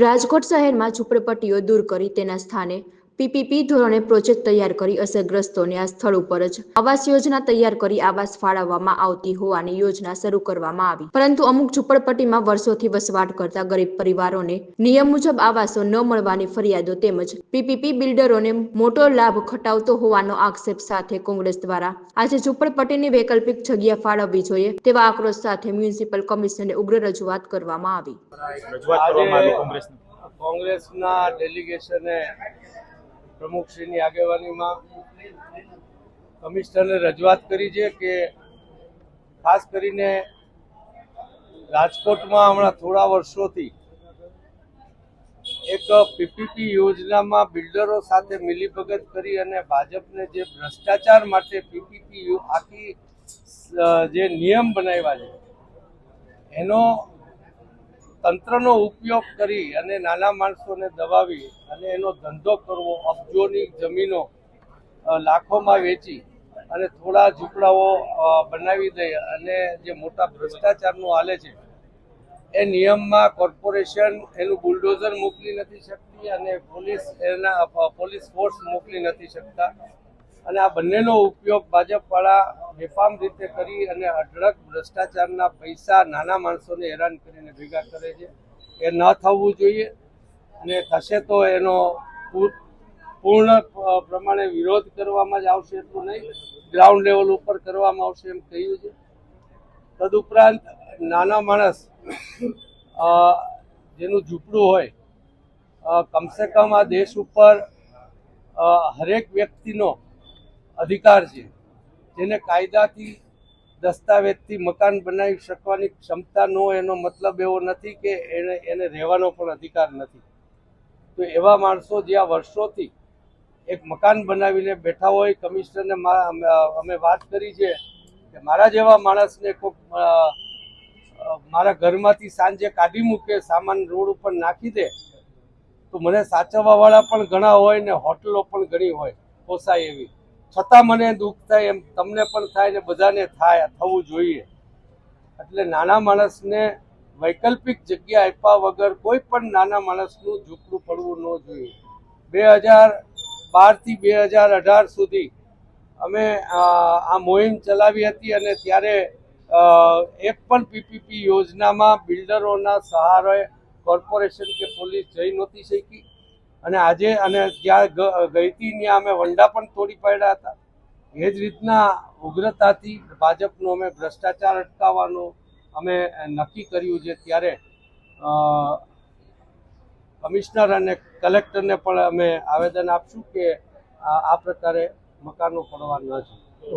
રાજકોટ શહેરમાં ઝૂંપડપટ્ટીઓ દૂર કરી તેના સ્થાને પીપીપી ધોરણે પ્રોજેક્ટ તૈયાર કરી અસરગ્રસ્તોને આ સ્થળ ઉપર જ આવાસ યોજના તૈયાર કરી આવાસ ફાળવવામાં આવતી હોવાની યોજના શરૂ કરવામાં આવી, પરંતુ અમુક ઝૂંપડપટ્ટીમાં વર્ષોથી વસવાટ કરતા ગરીબ પરિવારોને નિયમ મુજબ આવાસો ન મળવાની ફરિયાદો તેમજ પીપીપી બિલ્ડરોને મોટો લાભ ખટાવતો હોવાનો આક્ષેપ સાથે કોંગ્રેસ દ્વારા આજે ઝૂંપડપટ્ટીની વૈકલ્પિક જગ્યા ફાળવવી જોઈએ તેવા આક્રોશ સાથે મ્યુનિસિપલ કમિશનરને ઉગ્ર રજૂઆત કરવામાં આવી। કોંગ્રેસના ડેલિગેશને પ્રમુખશ્રીની આગેવાનીમાં કમિશનરને રજૂઆત કરી છે કે ખાસ કરીને રાજકોટમાં હમણાં થોડા વર્ષોથી એક પીપીપી યોજનામાં બિલ્ડરો સાથે મિલીભગત કરી અને ભાજપને જે ભ્રષ્ટાચાર માટે પીપીપી આખી જે નિયમ બનાવ્યા છે એનો તંત્રનો ઉપયોગ કરી અને નાના માણસોને દબાવી અને એનો ધંધો કરવો, અબજોની જમીનો લાખોમાં વેચી અને થોડા ઝૂંપડાઓ બનાવી દે અને જે મોટા ભ્રષ્ટાચારનું હાલે છે એ નિયમમાં કોર્પોરેશન એનું બુલડોઝર મોકલી નથી શકતી અને પોલીસ ફોર્સ મોકલી નથી શકતા અને આ બંનેનો ઉપયોગ ભાજપવાળા બેફામ રીતે કરી અને અઢળક ભ્રષ્ટાચારના પૈસા નાના માણસોને હેરાન કરીને ભેગા કરે છે। એ ન થવું જોઈએ અને થશે તો એનો પૂર્ણ પ્રમાણે વિરોધ કરવામાં જ આવશે, એટલું નહીં ગ્રાઉન્ડ લેવલ ઉપર કરવામાં આવશે એમ કહ્યું છે। તદુપરાંત નાના માણસ જેનું ઝૂંપડું હોય, કમસે કમ આ દેશ ઉપર હરેક વ્યક્તિનો અધિકાર છે, જેને કાયદાથી દસ્તાવેજથી મકાન બનાવી શકવાની ક્ષમતા ન હોય એનો મતલબ એવો નથી કે એને રહેવાનો પણ અધિકાર નથી। તો એવા માણસો જ્યાં વર્ષોથી એક મકાન બનાવીને બેઠા હોય, કમિશનરને અમે વાત કરી છે કે મારા જેવા માણસને કોઈક મારા ઘરમાંથી સાંજે કાઢી મૂકે, સામાન રોડ ઉપર નાખી દે તો મને સાચવવાવાળા પણ ઘણા હોય ને હોટલો પણ ઘણી હોય પોસાય એવી, છતાં મને દુઃખ થાય એમ તમને પણ થાય ને બધાને થવું જોઈએ। એટલે નાના માણસને વૈકલ્પિક જગ્યા આપ્યા વગર કોઈ પણ નાના માણસનું ઝૂંપડું પડવું ન જોઈએ। 2012 થી 2018 સુધી અમે આ મુહિમ ચલાવી હતી અને ત્યારે એક પણ પીપીપી યોજનામાં બિલ્ડરોના સહારે કોર્પોરેશન કે પોલીસ જઈ નહોતી શકી અને આજે અને જ્યાં ગઈ હતી ત્યાં અમે વંડા પણ તોડી પાડ્યા હતા। એ જ રીતના ઉગ્રતાથી ભાજપનું અમે ભ્રષ્ટાચાર અટકાવવાનું અમે નક્કી કર્યું છે। ત્યારે કમિશનર અને કલેક્ટરને પણ અમે આવેદન આપશું કે આ પ્રકારે મકાનો પડવા ન જોઈએ।